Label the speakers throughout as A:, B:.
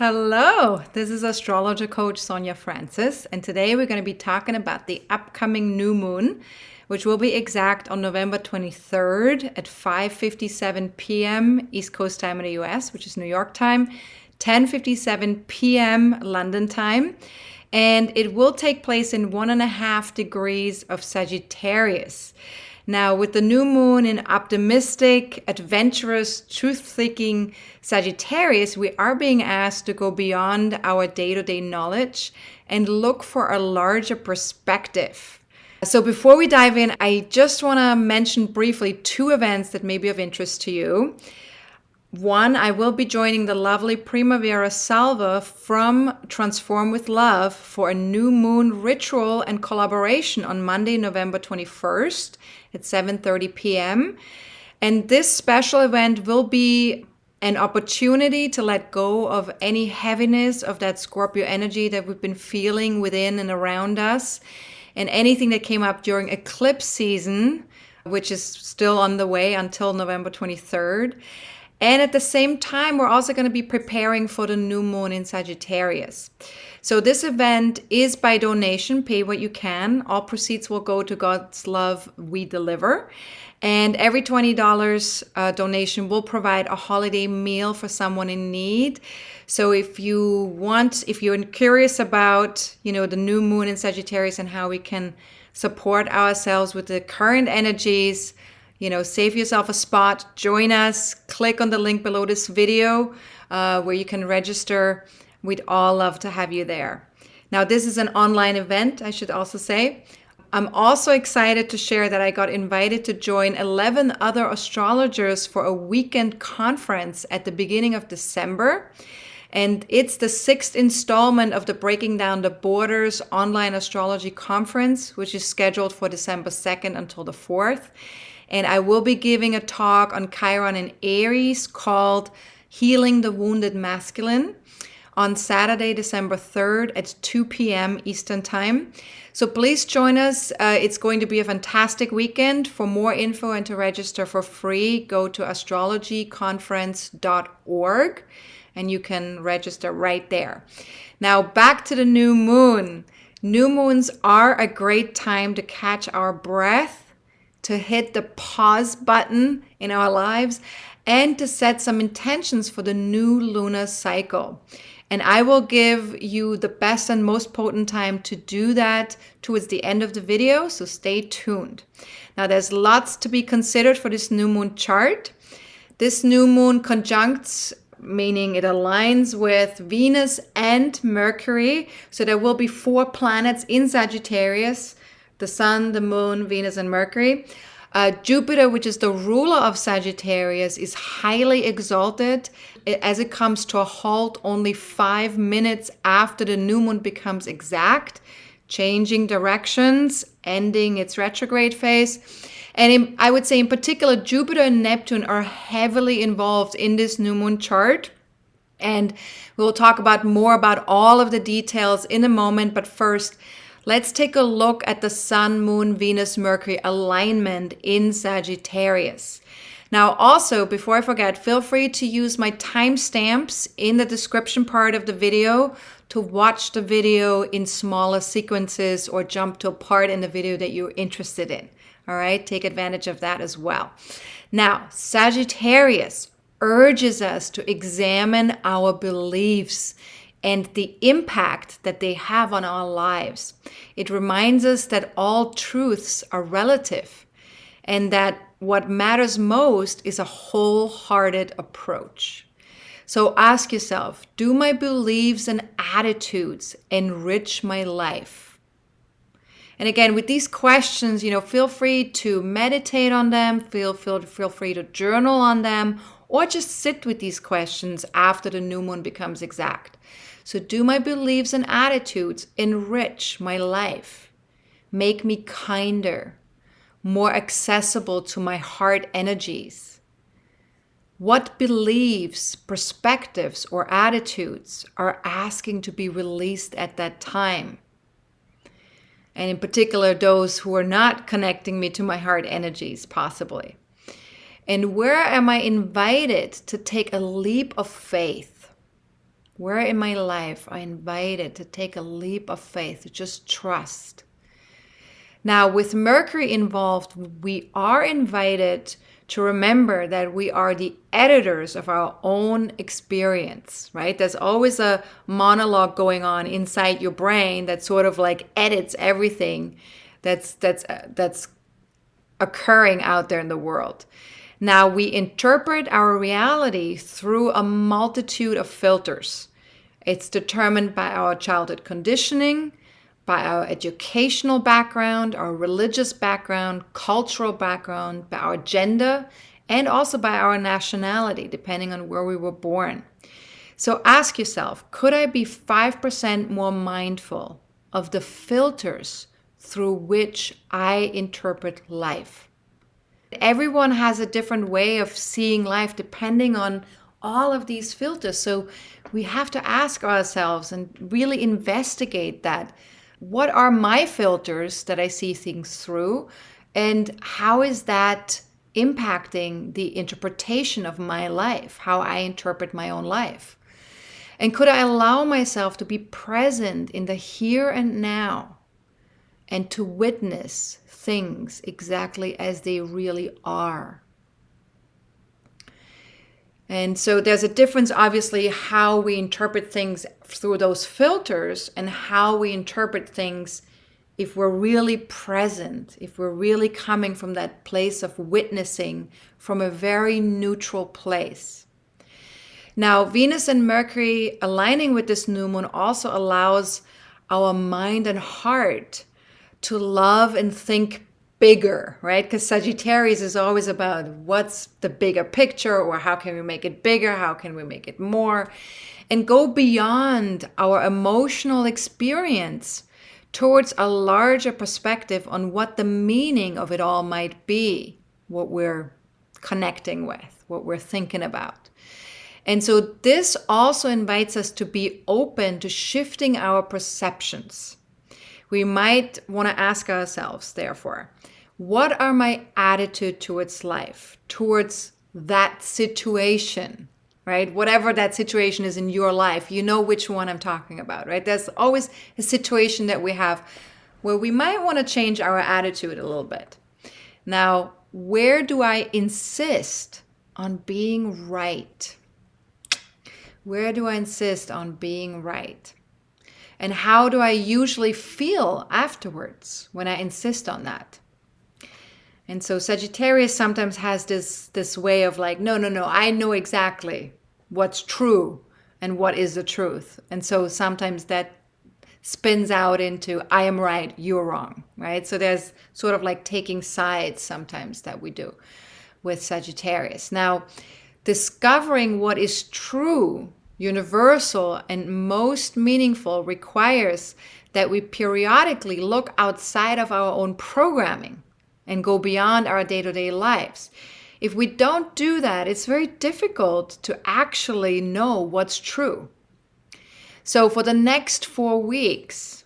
A: Hello, this is astrologer coach Sonja Francis, and today we're going to be talking about the upcoming new moon, which will be exact on November 23rd at 5:57 p.m. East Coast time in the US, which is New York time, 10:57 p.m. London time, and it will take place in 1.5 degrees of Sagittarius. Now, with the new moon in optimistic, adventurous, truth-seeking Sagittarius, we are being asked to go beyond our day-to-day knowledge and look for a larger perspective. So before we dive in, I just want to mention briefly 2 events that may be of interest to you. One, I will be joining the lovely Primavera Salva from Transform with Love for a new moon ritual and collaboration on Monday, November 21st at 7:30 p.m. And this special event will be an opportunity to let go of any heaviness of that Scorpio energy that we've been feeling within and around us, and anything that came up during eclipse season, which is still on the way until November 23rd. And at the same time, we're also going to be preparing for the new moon in Sagittarius. So this event is by donation, pay what you can. All proceeds will go to God's Love We Deliver. And every $20 donation will provide a holiday meal for someone in need. So if you're curious about, the new moon in Sagittarius and how we can support ourselves with the current energies, save yourself a spot, join us, click on the link below this video where you can register. We'd all love to have you there. Now, this is an online event, I should also say. I'm also excited to share that I got invited to join 11 other astrologers for a weekend conference at the beginning of December. And it's the 6th installment of the Breaking Down the Borders online astrology conference, which is scheduled for December 2nd until the 4th. And I will be giving a talk on Chiron and Aries called Healing the Wounded Masculine on Saturday, December 3rd at 2 p.m. Eastern Time. So please join us. It's going to be a fantastic weekend. For more info and to register for free, go to astrologyconference.org and you can register right there. Now back to the new moon. New moons are a great time to catch our breath, to hit the pause button in our lives, and to set some intentions for the new lunar cycle. And I will give you the best and most potent time to do that towards the end of the video, so stay tuned. Now, there's lots to be considered for this new moon chart. This new moon conjuncts, meaning it aligns with Venus and Mercury. So there will be 4 planets in Sagittarius: the Sun, the Moon, Venus, and Mercury. Jupiter, which is the ruler of Sagittarius, is highly exalted as it comes to a halt only 5 minutes after the new moon becomes exact, changing directions, ending its retrograde phase. And I would say in particular, Jupiter and Neptune are heavily involved in this new moon chart. And we'll talk more about all of the details in a moment. But first, let's take a look at the Sun-Moon-Venus-Mercury alignment in Sagittarius. Now, also, before I forget, feel free to use my timestamps in the description part of the video to watch the video in smaller sequences or jump to a part in the video that you're interested in. All right, take advantage of that as well. Now, Sagittarius urges us to examine our beliefs and the impact that they have on our lives. It reminds us that all truths are relative and that what matters most is a wholehearted approach. So ask yourself, do my beliefs and attitudes enrich my life? And again, with these questions, feel free to meditate on them, feel free to journal on them, or just sit with these questions after the new moon becomes exact. So do my beliefs and attitudes enrich my life? Make me kinder, more accessible to my heart energies? What beliefs, perspectives, or attitudes are asking to be released at that time? And in particular, those who are not connecting me to my heart energies, possibly. And where am I invited to take a leap of faith? Where in my life are invited to take a leap of faith, to just trust? Now, with Mercury involved, we are invited to remember that we are the editors of our own experience, right? There's always a monologue going on inside your brain that sort of like edits everything that's occurring out there in the world. Now, we interpret our reality through a multitude of filters. It's determined by our childhood conditioning, by our educational background, our religious background, cultural background, by our gender, and also by our nationality, depending on where we were born. So ask yourself, could I be 5% more mindful of the filters through which I interpret life? Everyone has a different way of seeing life depending on all of these filters. So we have to ask ourselves and really investigate that. What are my filters that I see things through? And how is that impacting the interpretation of my life, how I interpret my own life? And could I allow myself to be present in the here and now and to witness things exactly as they really are? And so there's a difference, obviously, how we interpret things through those filters and how we interpret things if we're really present, if we're really coming from that place of witnessing from a very neutral place. Now, Venus and Mercury aligning with this new moon also allows our mind and heart to love and think bigger, right? Because Sagittarius is always about what's the bigger picture, or how can we make it bigger? How can we make it more? And go beyond our emotional experience towards a larger perspective on what the meaning of it all might be, what we're connecting with, what we're thinking about. And so this also invites us to be open to shifting our perceptions. We might want to ask ourselves, therefore, what are my attitude towards life, towards that situation, right? Whatever that situation is in your life, you know which one I'm talking about, right? There's always a situation that we have where we might want to change our attitude a little bit. Now, where do I insist on being right? Where do I insist on being right? And how do I usually feel afterwards when I insist on that? And so Sagittarius sometimes has this way of like, no, I know exactly what's true and what is the truth. And so sometimes that spins out into, I am right, you're wrong, right? So there's sort of like taking sides sometimes that we do with Sagittarius. Now, discovering what is true, universal, and most meaningful requires that we periodically look outside of our own programming and go beyond our day-to-day lives. If we don't do that, it's very difficult to actually know what's true. So for the next 4 weeks,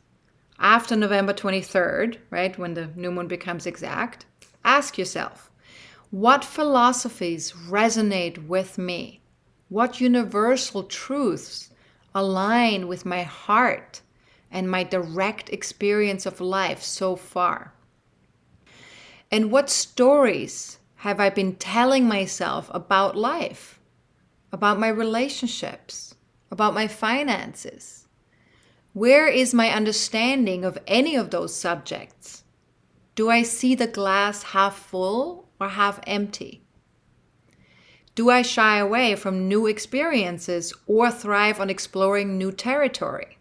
A: after November 23rd, right, when the new moon becomes exact, ask yourself, what philosophies resonate with me? What universal truths align with my heart and my direct experience of life so far? And what stories have I been telling myself about life, about my relationships, about my finances? Where is my understanding of any of those subjects? Do I see the glass half full or half empty? Do I shy away from new experiences or thrive on exploring new territory?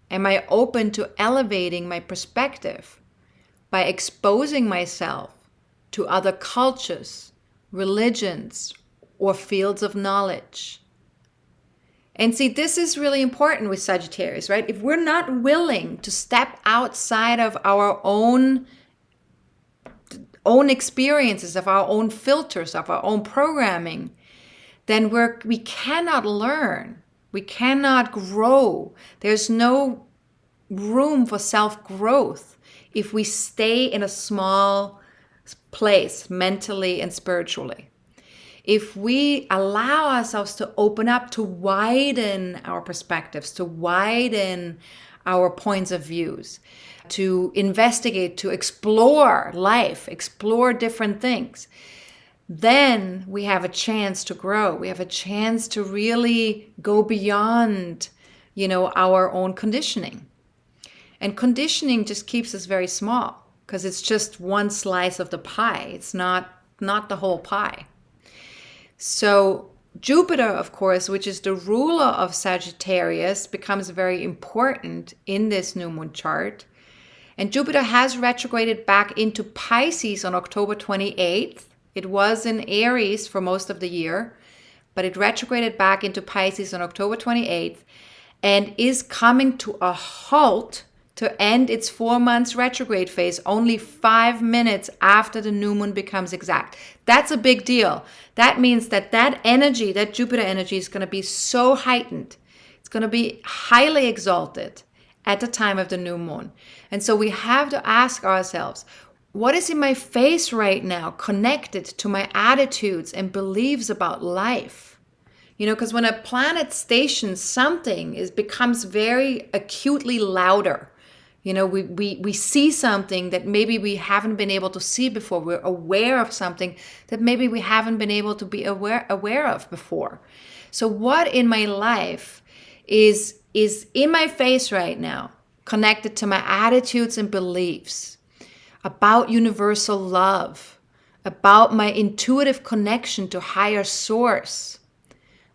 A: Am I open to elevating my perspective by exposing myself to other cultures, religions, or fields of knowledge? And see, this is really important with Sagittarius, right? If we're not willing to step outside of our own experiences, of our own filters, of our own programming, then we cannot learn. We cannot grow. There's no room for self-growth if we stay in a small place mentally and spiritually. if we allow ourselves to open up, to widen our perspectives, to widen our points of views, to investigate, to explore life, explore different things, then we have a chance to grow. We have a chance to really go beyond, our own conditioning. And conditioning just keeps us very small because it's just one slice of the pie. It's not the whole pie. So Jupiter, of course, which is the ruler of Sagittarius, becomes very important in this new moon chart. And Jupiter has retrograded back into Pisces on October 28th. It was in Aries for most of the year, but it retrograded back into Pisces on October 28th and is coming to a halt to end its 4 months retrograde phase only 5 minutes after the new moon becomes exact. That's a big deal. That means that energy, that Jupiter energy, is going to be so heightened. It's going to be highly exalted at the time of the new moon. And so we have to ask ourselves, what is in my face right now connected to my attitudes and beliefs about life? Because when a planet stations something, it becomes very acutely louder. We see something that maybe we haven't been able to see before. We're aware of something that maybe we haven't been able to be aware of before. So what in my life is in my face right now, connected to my attitudes and beliefs about universal love, about my intuitive connection to higher source?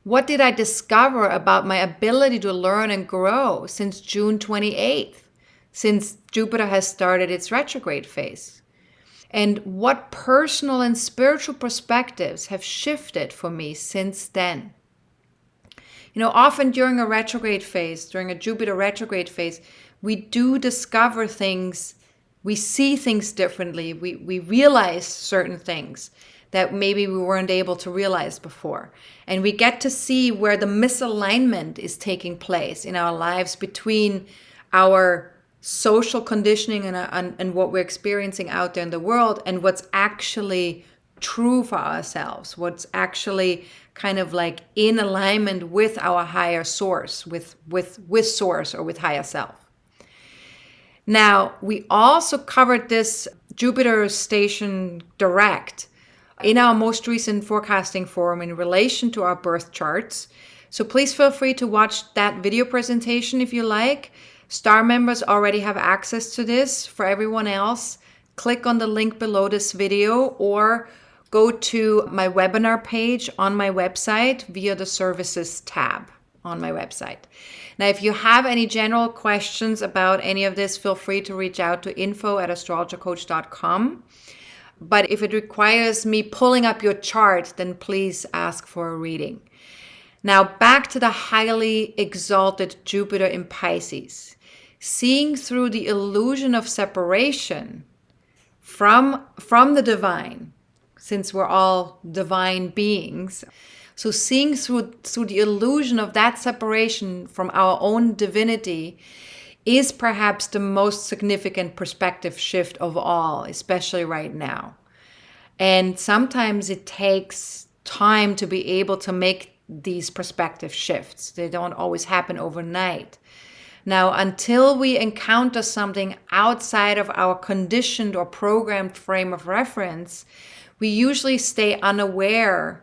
A: What did I discover about my ability to learn and grow since June 28th? Since Jupiter has started its retrograde phase? And what personal and spiritual perspectives have shifted for me since then? Often during a retrograde phase, during a Jupiter retrograde phase, we do discover things, we see things differently, we realize certain things that maybe we weren't able to realize before. And we get to see where the misalignment is taking place in our lives between our social conditioning and what we're experiencing out there in the world and what's actually true for ourselves, what's actually kind of like in alignment with our higher source, with source or with higher self. Now, we also covered this Jupiter station direct in our most recent forecasting forum in relation to our birth charts. So please feel free to watch that video presentation if you like. Star members already have access to this. For everyone else, click on the link below this video or go to my webinar page on my website via the services tab on my website. Now, if you have any general questions about any of this, feel free to reach out to info@astrologercoach.com. But if it requires me pulling up your chart, then please ask for a reading. Now, back to the highly exalted Jupiter in Pisces. Seeing through the illusion of separation from the divine, since we're all divine beings. So seeing through the illusion of that separation from our own divinity is perhaps the most significant perspective shift of all, especially right now. And sometimes it takes time to be able to make these perspective shifts. They don't always happen overnight. Now, until we encounter something outside of our conditioned or programmed frame of reference, we usually stay unaware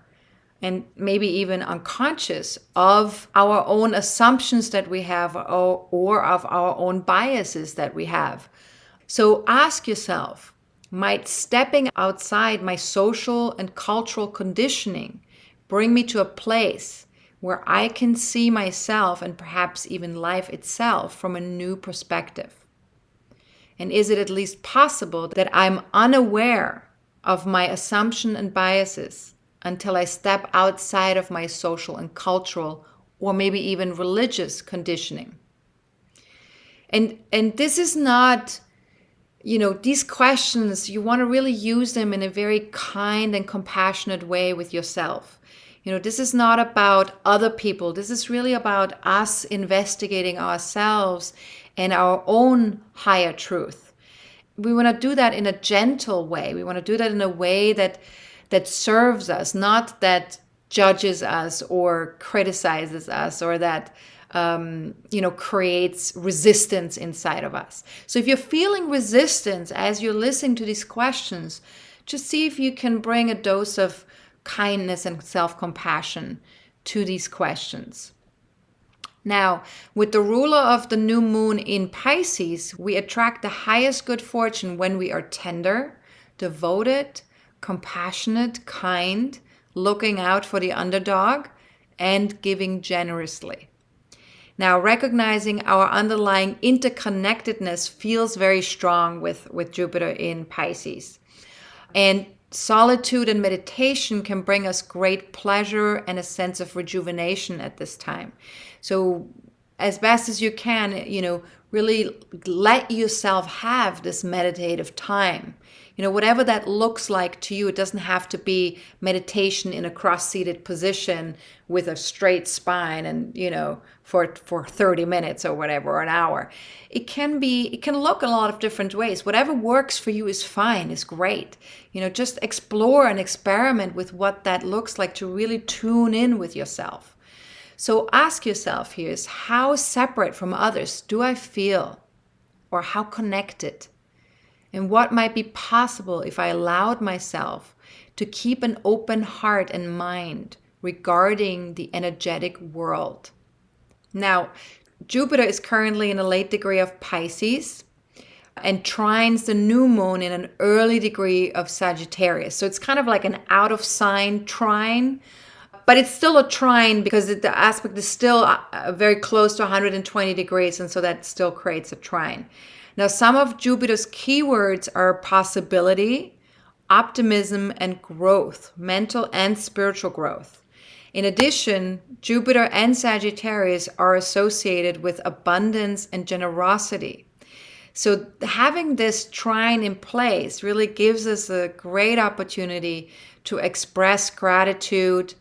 A: and maybe even unconscious of our own assumptions that we have or of our own biases that we have. So ask yourself, might stepping outside my social and cultural conditioning bring me to a place where I can see myself and perhaps even life itself from a new perspective? And is it at least possible that I'm unaware of my assumption and biases until I step outside of my social and cultural or maybe even religious conditioning? And this is not, these questions, you want to really use them in a very kind and compassionate way with yourself. This is not about other people. This is really about us investigating ourselves and our own higher truth. We want to do that in a gentle way. We want to do that in a way that that serves us, not that judges us or criticizes us or that creates resistance inside of us. So if you're feeling resistance as you're listening to these questions, just see if you can bring a dose of kindness and self-compassion to these questions. Now, with the ruler of the new moon in Pisces, we attract the highest good fortune when we are tender, devoted, compassionate, kind, looking out for the underdog, and giving generously. Now, recognizing our underlying interconnectedness feels very strong with Jupiter in Pisces. And solitude and meditation can bring us great pleasure and a sense of rejuvenation at this time. So as best as you can, really let yourself have this meditative time. Whatever that looks like to you, it doesn't have to be meditation in a cross-seated position with a straight spine and, for 30 minutes or whatever, or an hour. It can look a lot of different ways. Whatever works for you is fine, is great. Just explore and experiment with what that looks like to really tune in with yourself. So ask yourself here is, how separate from others do I feel? Or how connected? And what might be possible if I allowed myself to keep an open heart and mind regarding the energetic world? Now, Jupiter is currently in a late degree of Pisces and trines the new moon in an early degree of Sagittarius. So it's kind of like an out of sign trine, but it's still a trine because the aspect is still very close to 120 degrees, and so that still creates a trine. Now, some of Jupiter's keywords are possibility, optimism, and growth, mental and spiritual growth. In addition, Jupiter and Sagittarius are associated with abundance and generosity. So having this trine in place really gives us a great opportunity to express gratitude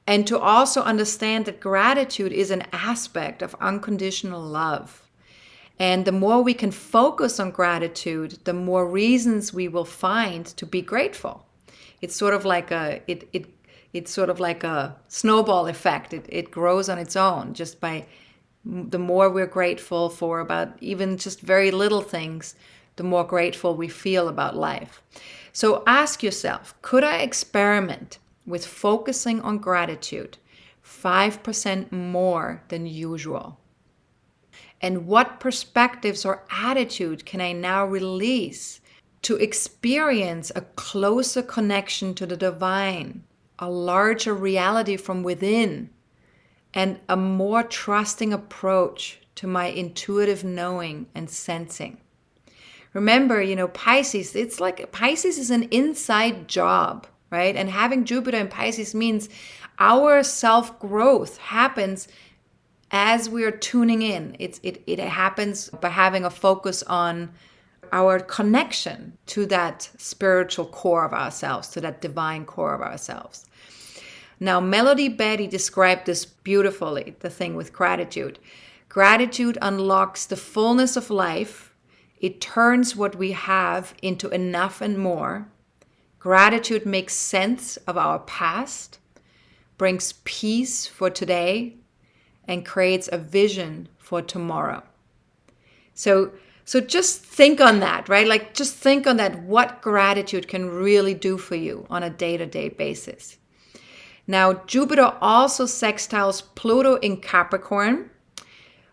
A: and to also understand that gratitude is an aspect of unconditional love. And the more we can focus on gratitude, the more reasons we will find to be grateful. It's sort of like it's sort of like a snowball effect. It grows on its own just by the more we're grateful for about even just very little things, the more grateful we feel about life. So ask yourself, could I experiment with focusing on gratitude 5% more than usual? And what perspectives or attitude can I now release to experience a closer connection to the divine, a larger reality from within, and a more trusting approach to my intuitive knowing and sensing? Remember, Pisces, it's like Pisces is an inside job, right? And having Jupiter in Pisces means our self-growth happens as we are tuning in. It happens by having a focus on our connection to that spiritual core of ourselves, to that divine core of ourselves. Now, Melody Betty described this beautifully, the thing with gratitude. Gratitude unlocks the fullness of life. It turns what we have into enough and more. Gratitude makes sense of our past, brings peace for today, and creates a vision for tomorrow. So just think on that, right? Like just think on that, what gratitude can really do for you on a day-to-day basis. Now, Jupiter also sextiles Pluto in Capricorn,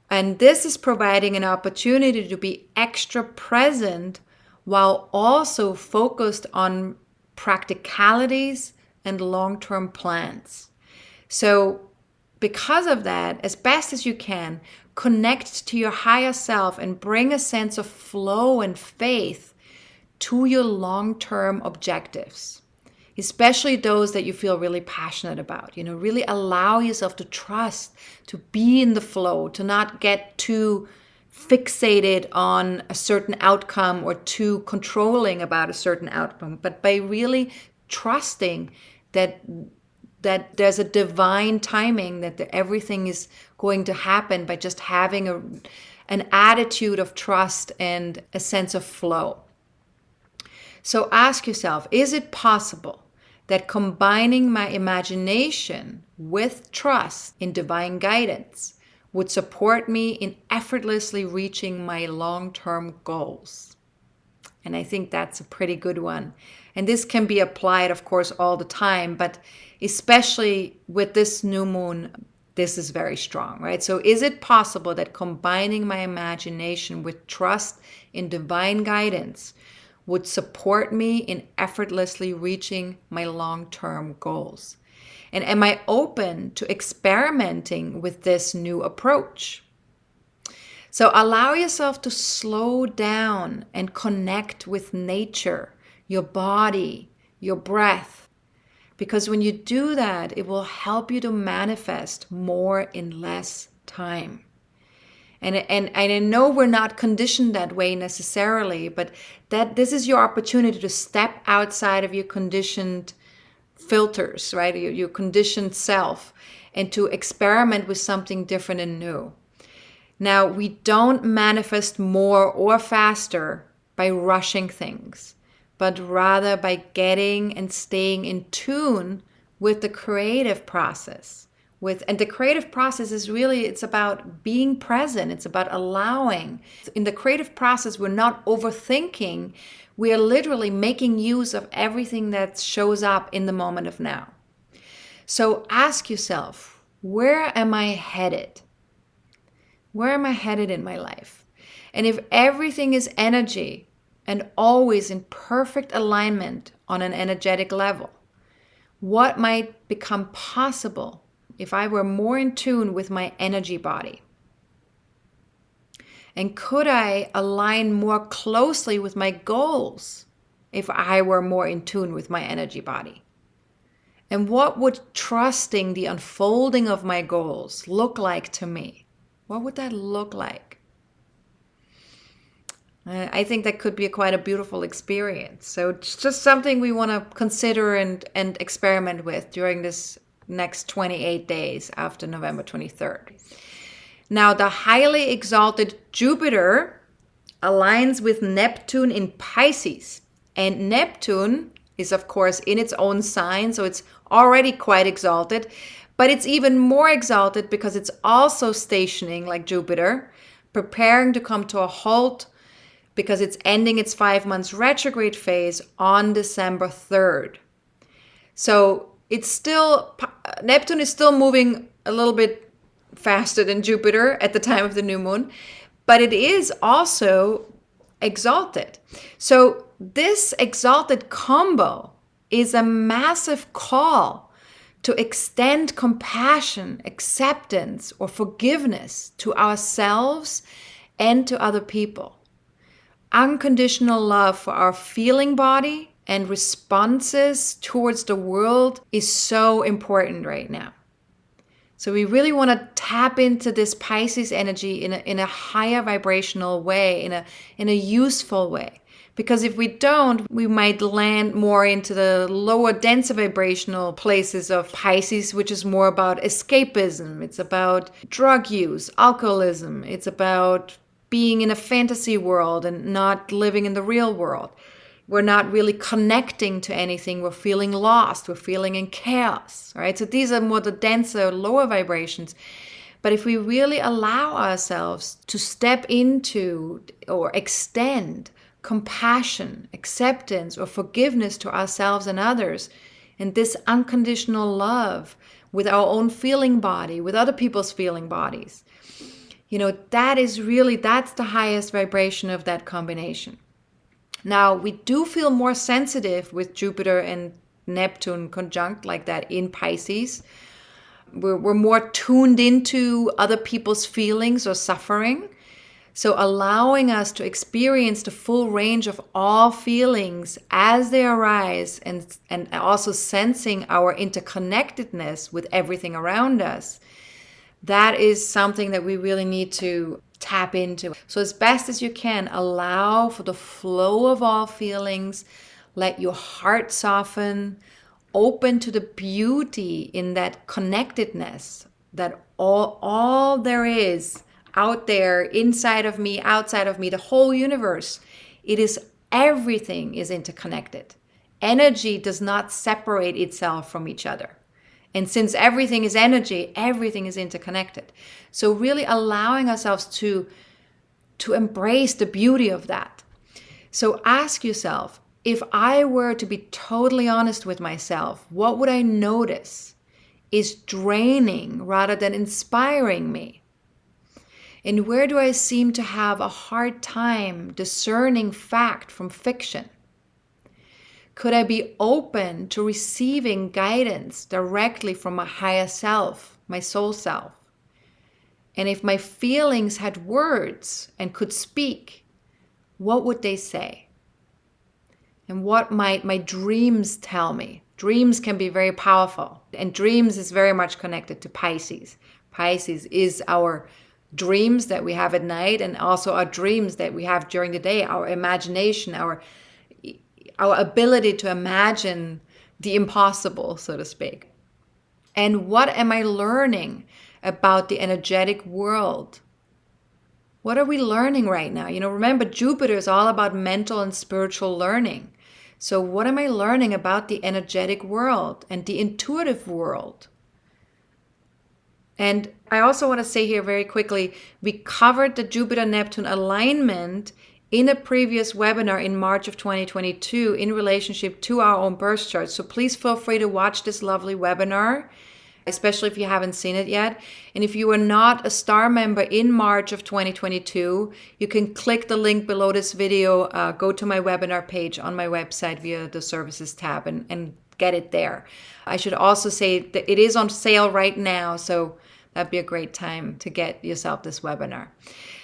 A: and this is providing an opportunity to be extra present while also focused on practicalities and long-term plans. So because of that, as best as you can, connect to your higher self and bring a sense of flow and faith to your long-term objectives, especially those that you feel really passionate about. Really allow yourself to trust, to be in the flow, to not get too fixated on a certain outcome or too controlling about a certain outcome, but by really trusting that there's a divine timing, that everything is going to happen by just having an attitude of trust and a sense of flow. So ask yourself, is it possible that combining my imagination with trust in divine guidance would support me in effortlessly reaching my long-term goals. And I think that's a pretty good one. And this can be applied, of course, all the time, but especially with this new moon, this is very strong, right? So is it possible that combining my imagination with trust in divine guidance would support me in effortlessly reaching my long-term goals? And am I open to experimenting with this new approach? So allow yourself to slow down and connect with nature, your body, your breath. Because when you do that, it will help you to manifest more in less time. And I know we're not conditioned that way necessarily, but that this is your opportunity to step outside of your conditioned filters, right? Your conditioned self, and to experiment with something different and new. Now, we don't manifest more or faster by rushing things, but rather by getting and staying in tune with the creative process. And the creative process is really, it's about being present. It's about allowing. In the creative process, we're not overthinking. We are literally making use of everything that shows up in the moment of now. So ask yourself, where am I headed? Where am I headed in my life? And if everything is energy and always in perfect alignment on an energetic level, what might become possible if I were more in tune with my energy body? And could I align more closely with my goals if I were more in tune with my energy body? And what would trusting the unfolding of my goals look like to me? What would that look like? I think that could be quite a beautiful experience. So it's just something we want to consider and experiment with during this next 28 days after November 23rd. Now, the highly exalted Jupiter aligns with Neptune in Pisces. And Neptune is, of course, in its own sign, so it's already quite exalted. But it's even more exalted because it's also stationing like Jupiter, preparing to come to a halt because it's ending its 5 months retrograde phase on December 3rd. So Neptune is still moving a little bit faster than Jupiter at the time of the new moon, but it is also exalted. So this exalted combo is a massive call to extend compassion, acceptance, or forgiveness to ourselves and to other people. Unconditional love for our feeling body and responses towards the world is so important right now. So we really want to tap into this Pisces energy in a higher vibrational way, in a useful way. Because if we don't, we might land more into the lower, denser vibrational places of Pisces, which is more about escapism. It's about drug use, alcoholism. It's about being in a fantasy world and not living in the real world. We're not really connecting to anything. We're feeling lost. We're feeling in chaos, right? So these are more the denser, lower vibrations. But if we really allow ourselves to step into or extend compassion, acceptance, or forgiveness to ourselves and others, and this unconditional love with our own feeling body, with other people's feeling bodies, that's the highest vibration of that combination. Now, we do feel more sensitive with Jupiter and Neptune conjunct like that in Pisces. We're more tuned into other people's feelings or suffering. So allowing us to experience the full range of all feelings as they arise and also sensing our interconnectedness with everything around us, that is something that we really need to tap into. So as best as you can, allow for the flow of all feelings, let your heart soften, open to the beauty in that connectedness, that all there is out there, inside of me, outside of me, the whole universe, everything is interconnected. energy does not separate itself from each other. And since everything is energy, everything is interconnected. So really allowing ourselves to embrace the beauty of that. So ask yourself, if I were to be totally honest with myself, what would I notice is draining rather than inspiring me? And where do I seem to have a hard time discerning fact from fiction? Could I be open to receiving guidance directly from my higher self, my soul self? And if my feelings had words and could speak, what would they say? And what might my dreams tell me? Dreams can be very powerful. And dreams is very much connected to Pisces. Pisces is our dreams that we have at night and also our dreams that we have during the day, our imagination, our ability to imagine the impossible, so to speak. And what am I learning about the energetic world? What are we learning right now? Remember, Jupiter is all about mental and spiritual learning. So what am I learning about the energetic world and the intuitive world? And I also want to say here very quickly, we covered the Jupiter-Neptune alignment in a previous webinar in March of 2022 in relationship to our own birth chart. So please feel free to watch this lovely webinar, especially if you haven't seen it yet. And if you are not a star member in March of 2022, you can click the link below this video, go to my webinar page on my website via the services tab and get it there. I should also say that it is on sale right now, so that'd be a great time to get yourself this webinar.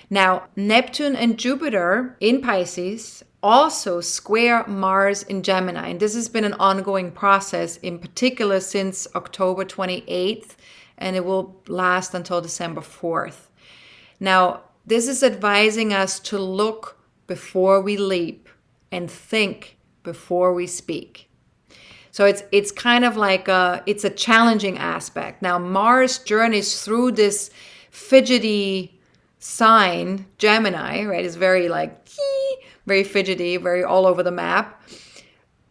A: Now, Neptune and Jupiter in Pisces also square Mars in Gemini. And this has been an ongoing process, in particular since October 28th, and it will last until December 4th. Now, this is advising us to look before we leap and think before we speak. So it's kind of like it's a challenging aspect. Now, Mars journeys through this fidgety sign, Gemini, right? It's very very fidgety, very all over the map.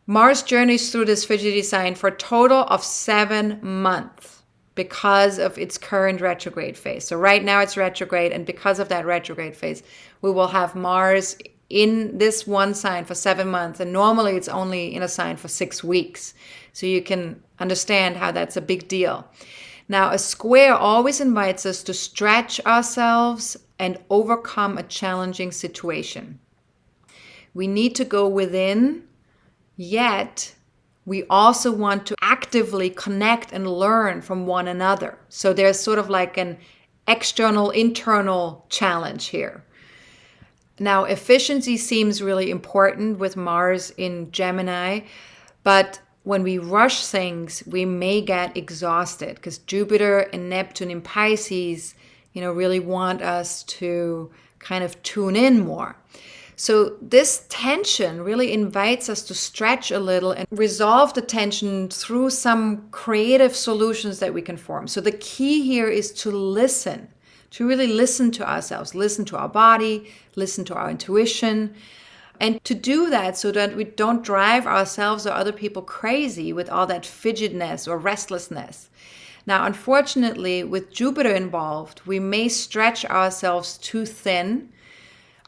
A: Mars journeys through this fidgety sign for a total of 7 months because of its current retrograde phase. So right now it's retrograde, and because of that retrograde phase, we will have Mars in this one sign for 7 months, and normally it's only in a sign for 6 weeks. So you can understand how that's a big deal. Now, a square always invites us to stretch ourselves and overcome a challenging situation. We need to go within, yet we also want to actively connect and learn from one another. So there's sort of like an external, internal challenge here. Now, efficiency seems really important with Mars in Gemini, but when we rush things, we may get exhausted because Jupiter and Neptune in Pisces, really want us to kind of tune in more. So this tension really invites us to stretch a little and resolve the tension through some creative solutions that we can form. So the key here is to listen, to really listen to ourselves, listen to our body, listen to our intuition, and to do that so that we don't drive ourselves or other people crazy with all that fidgetness or restlessness. Now, unfortunately, with Jupiter involved, we may stretch ourselves too thin,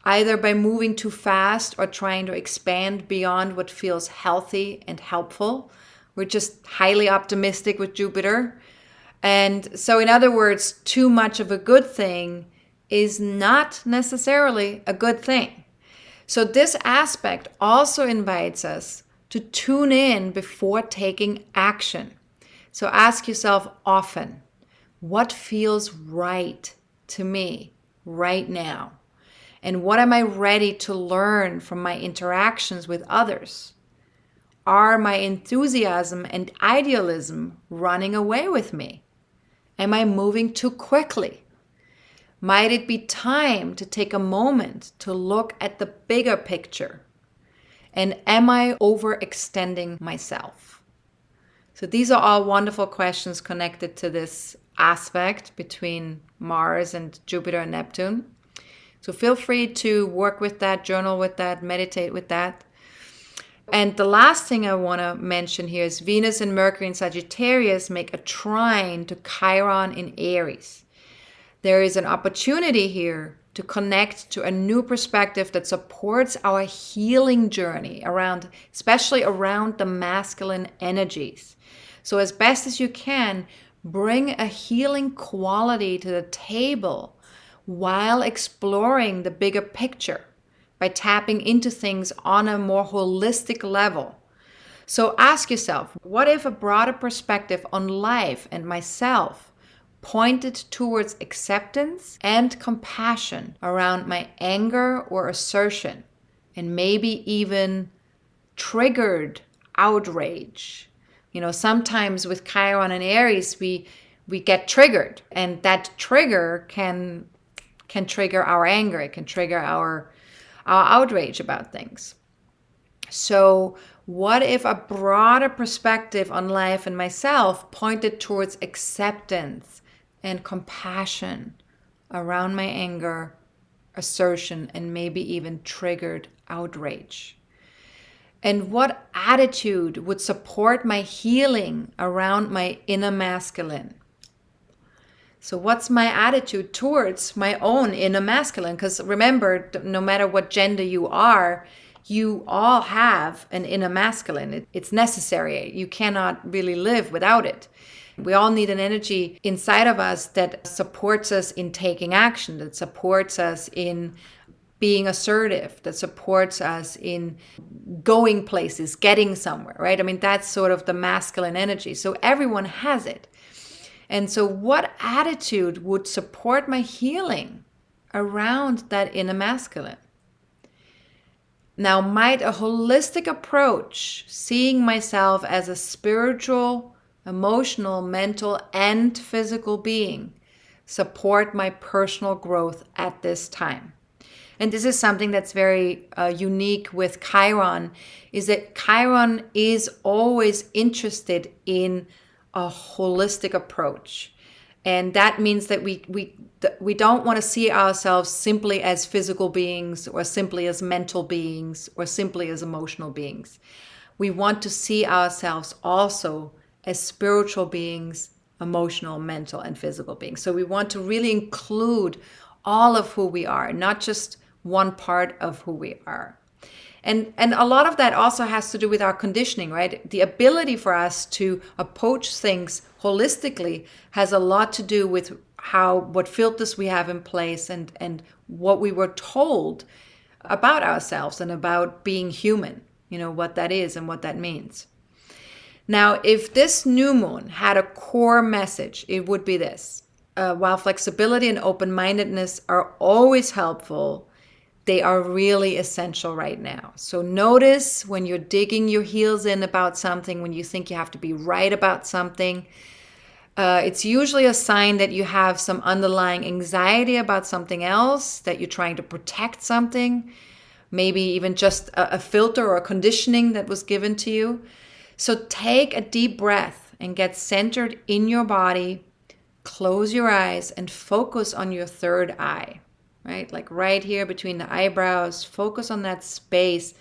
A: either by moving too fast or trying to expand beyond what feels healthy and helpful. We're just highly optimistic with Jupiter. And so, in other words, too much of a good thing is not necessarily a good thing. So this aspect also invites us to tune in before taking action. So ask yourself often, what feels right to me right now? And what am I ready to learn from my interactions with others? Are my enthusiasm and idealism running away with me? Am I moving too quickly? Might it be time to take a moment to look at the bigger picture? And am I overextending myself? So these are all wonderful questions connected to this aspect between Mars and Jupiter and Neptune. So feel free to work with that, journal with that, meditate with that. And the last thing I want to mention here is Venus and Mercury in Sagittarius make a trine to Chiron in Aries. There is an opportunity here to connect to a new perspective that supports our healing journey especially around the masculine energies. So as best as you can, bring a healing quality to the table while exploring the bigger picture by tapping into things on a more holistic level. So ask yourself, what if a broader perspective on life and myself pointed towards acceptance and compassion around my anger or assertion, and maybe even triggered outrage? Sometimes with Chiron and Aries, we get triggered, and that trigger can trigger our anger. It can trigger our outrage about things. So what if a broader perspective on life and myself pointed towards acceptance and compassion around my anger, assertion, and maybe even triggered outrage? And what attitude would support my healing around my inner masculine? So what's my attitude towards my own inner masculine? Because remember, no matter what gender you are, you all have an inner masculine. It's necessary. You cannot really live without it. We all need an energy inside of us that supports us in taking action, that supports us in being assertive, that supports us in going places, getting somewhere, right? I mean, that's sort of the masculine energy. So everyone has it. And so what attitude would support my healing around that inner masculine? Now, might a holistic approach, seeing myself as a spiritual, emotional, mental, and physical being, support my personal growth at this time? And this is something that's very unique with Chiron, is that Chiron is always interested in a holistic approach. And that means that we don't want to see ourselves simply as physical beings, or simply as mental beings, or simply as emotional beings. We want to see ourselves also as spiritual beings, emotional, mental, and physical beings. So we want to really include all of who we are, not just one part of who we are. And a lot of that also has to do with our conditioning, right? The ability for us to approach things holistically has a lot to do with what filters we have in place and what we were told about ourselves and about being human, what that is and what that means. Now, if this new moon had a core message, it would be this. While flexibility and open-mindedness are always helpful, they are really essential right now. So notice when you're digging your heels in about something, when you think you have to be right about something, it's usually a sign that you have some underlying anxiety about something else, that you're trying to protect something, maybe even just a filter or a conditioning that was given to you. So take a deep breath and get centered in your body, close your eyes, and focus on your third eye. Right? Like right here between the eyebrows, focus on that space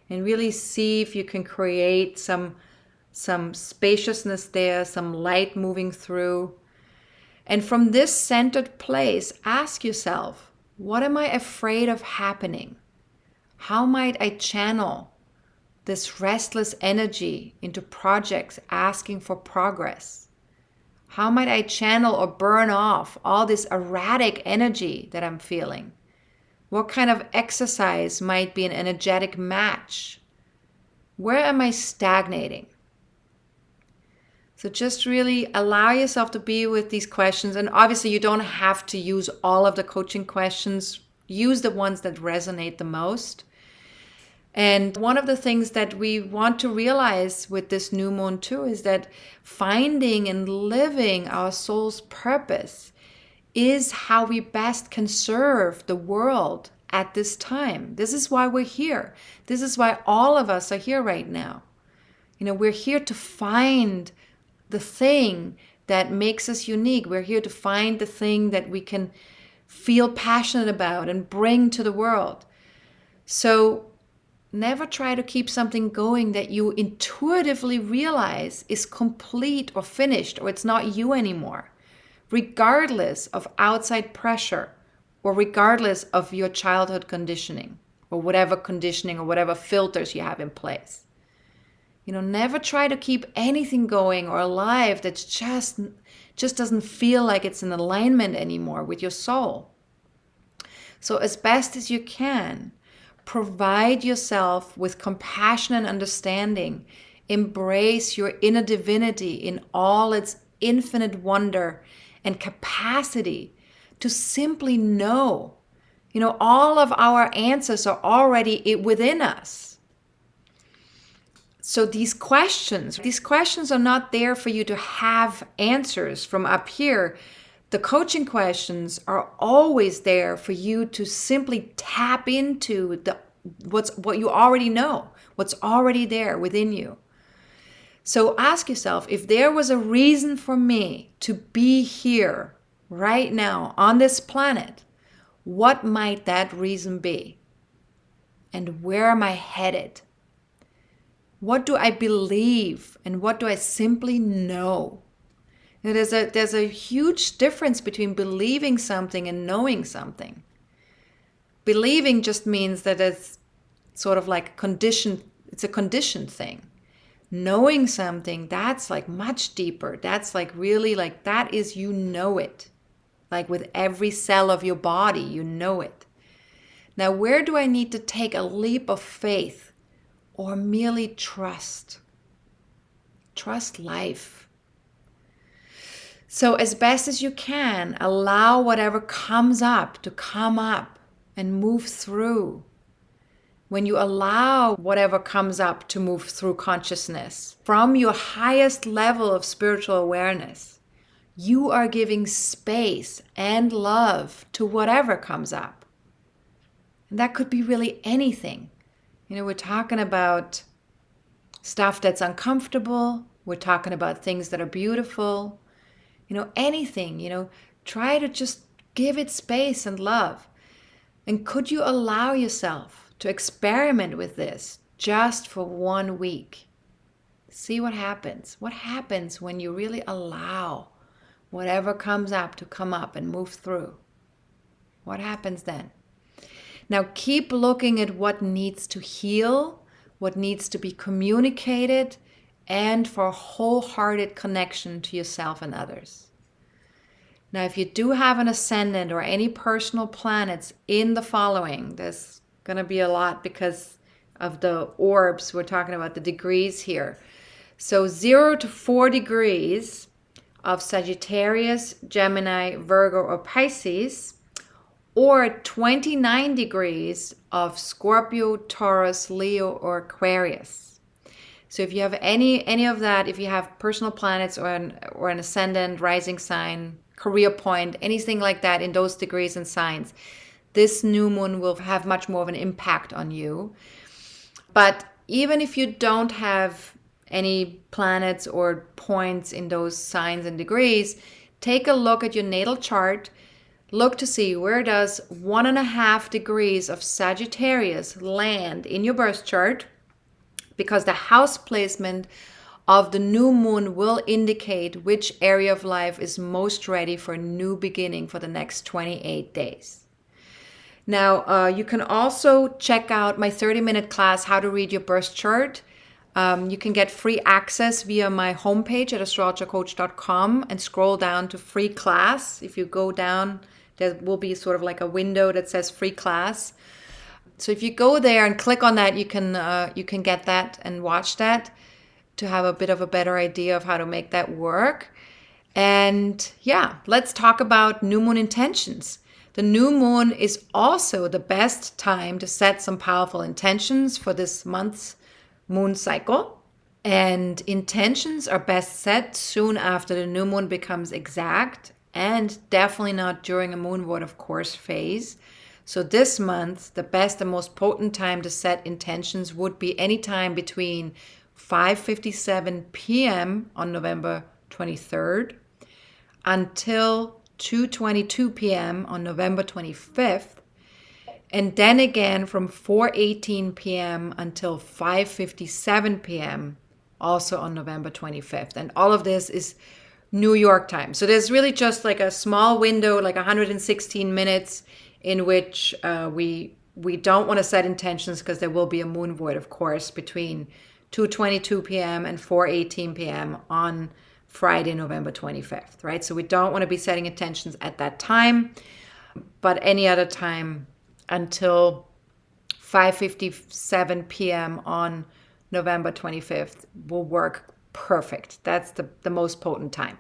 A: and really see if you can create some spaciousness there, some light moving through. And from this centered place, ask yourself, what am I afraid of happening? How might I channel this restless energy into projects asking for progress? How might I channel or burn off all this erratic energy that I'm feeling? What kind of exercise might be an energetic match? Where am I stagnating? So just really allow yourself to be with these questions. And obviously you don't have to use all of the coaching questions. Use the ones that resonate the most. And one of the things that we want to realize with this new moon too is that finding and living our soul's purpose is how we best can serve the world at this time. This is why we're here. This is why all of us are here right now. We're here to find the thing that makes us unique. We're here to find the thing that we can feel passionate about and bring to the world. So never try to keep something going that you intuitively realize is complete or finished or it's not you anymore, regardless of outside pressure or regardless of your childhood conditioning or whatever filters you have in place. Never try to keep anything going or alive that just doesn't feel like it's in alignment anymore with your soul. So as best as you can, provide yourself with compassion and understanding. Embrace your inner divinity in all its infinite wonder and capacity to simply know. All of our answers are already within us. So these questions are not there for you to have answers from up here. The coaching questions are always there for you to simply tap into what you already know, what's already there within you. So ask yourself, if there was a reason for me to be here right now on this planet, what might that reason be? And where am I headed? What do I believe and what do I simply know? There's a huge difference between believing something and knowing something. Believing just means that it's sort of like it's a conditioned thing. Knowing something, that's like much deeper. That's like really like that is you know it. Like with every cell of your body, you know it. Now, where do I need to take a leap of faith or merely trust? Trust life. So as best as you can, allow whatever comes up to come up and move through. When you allow whatever comes up to move through consciousness from your highest level of spiritual awareness, you are giving space and love to whatever comes up. And that could be really anything. We're talking about stuff that's uncomfortable. We're talking about things that are beautiful. Anything, try to just give it space and love. And could you allow yourself to experiment with this just for 1 week? See what happens. What happens when you really allow whatever comes up to come up and move through? What happens then? Now keep looking at what needs to heal, what needs to be communicated, and for a wholehearted connection to yourself and others. Now, if you do have an ascendant or any personal planets in the following, there's going to be a lot because of the orbs. We're talking about the degrees here. So 0 to 4 degrees of Sagittarius, Gemini, Virgo, or Pisces, or 29 degrees of Scorpio, Taurus, Leo, or Aquarius. So if you have any of that, if you have personal planets or an ascendant, rising sign, career point, anything like that in those degrees and signs, this new moon will have much more of an impact on you. But even if you don't have any planets or points in those signs and degrees, take a look at your natal chart. Look to see where does 1.5 degrees of Sagittarius land in your birth chart, because the house placement of the new moon will indicate which area of life is most ready for a new beginning for the next 28 days. Now, you can also check out my 30-minute class, How to Read Your Birth Chart. You can get free access via my homepage at astrologercoach.com and scroll down to free class. If you go down, there will be sort of like a window that says free class. So if you go there and click on that, you can get that and watch that to have a bit of a better idea of how to make that work. And yeah, let's talk about new moon intentions. The new moon is also the best time to set some powerful intentions for this month's moon cycle. And intentions are best set soon after the new moon becomes exact, and definitely not during a moon void of course phase. So this month, the best and most potent time to set intentions would be any time between 5:57 p.m. on November 23rd until 2:22 p.m. on November 25th. And then again from 4:18 p.m. until 5:57 p.m. also on November 25th. And all of this is New York time. So there's really just like a small window, like 116 minutes in which we don't want to set intentions, because there will be a moon void, of course, between 2:22 p.m. and 4:18 p.m. on Friday, November 25th, right? So we don't want to be setting intentions at that time, but any other time until 5:57 p.m. on November 25th will work perfect. That's the most potent time.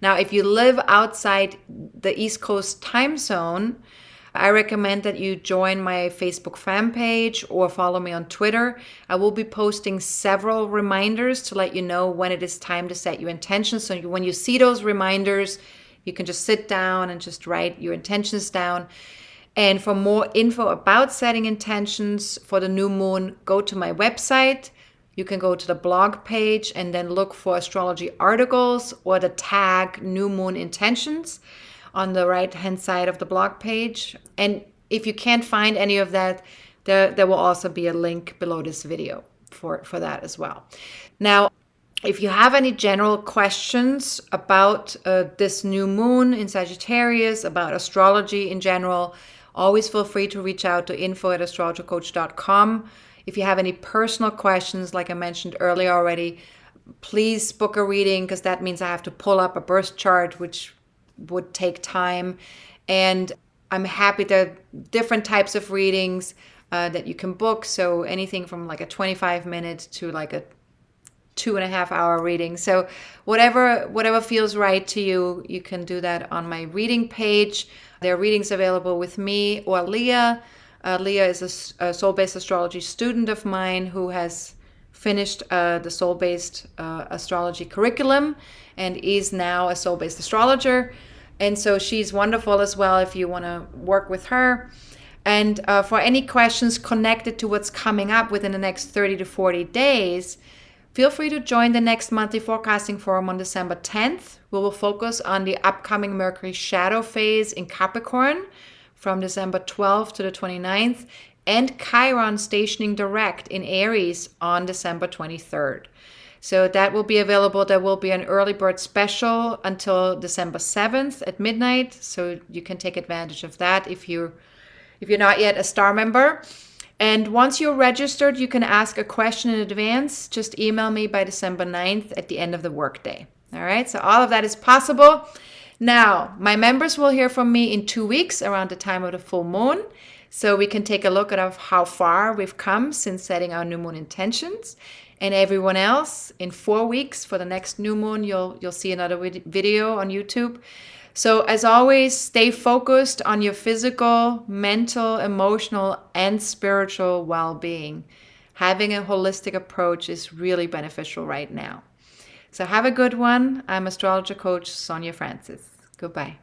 A: Now, if you live outside the East Coast time zone, I recommend that you join my Facebook fan page or follow me on Twitter. I will be posting several reminders to let you know when it is time to set your intentions. So when you see those reminders, you can just sit down and just write your intentions down. And for more info about setting intentions for the new moon, go to my website. You can go to the blog page and then look for astrology articles or the tag New Moon Intentions on the right-hand side of the blog page. And if you can't find any of that, there will also be a link below this video for that as well. Now, if you have any general questions about this new moon in Sagittarius, about astrology in general, always feel free to reach out to info@astrologercoach.com. If you have any personal questions, like I mentioned earlier already, please book a reading, because that means I have to pull up a birth chart, which would take time. And I'm happy there are different types of readings that you can book. So anything from like a 25-minute to like a 2.5-hour reading. So whatever feels right to you, you can do that on my reading page. There are readings available with me or Leah. Leah is a soul-based astrology student of mine who has finished the soul-based astrology curriculum and is now a soul-based astrologer. And so she's wonderful as well if you want to work with her. And for any questions connected to what's coming up within the next 30 to 40 days, feel free to join the next monthly forecasting forum on December 10th. We will focus on the upcoming Mercury shadow phase in Capricorn from December 12th to the 29th, and Chiron stationing direct in Aries on December 23rd. So that will be available. There will be an early bird special until December 7th at midnight. So you can take advantage of that if you're not yet a star member. And once you're registered, you can ask a question in advance. Just email me by December 9th at the end of the workday. All right, so all of that is possible. Now, my members will hear from me in 2 weeks around the time of the full moon. So we can take a look at how far we've come since setting our new moon intentions. And everyone else, in 4 weeks for the next new moon, you'll see another video on YouTube. So as always, stay focused on your physical, mental, emotional, and spiritual well-being. Having a holistic approach is really beneficial right now. So have a good one. I'm astrologer coach Sonja Francis. Goodbye.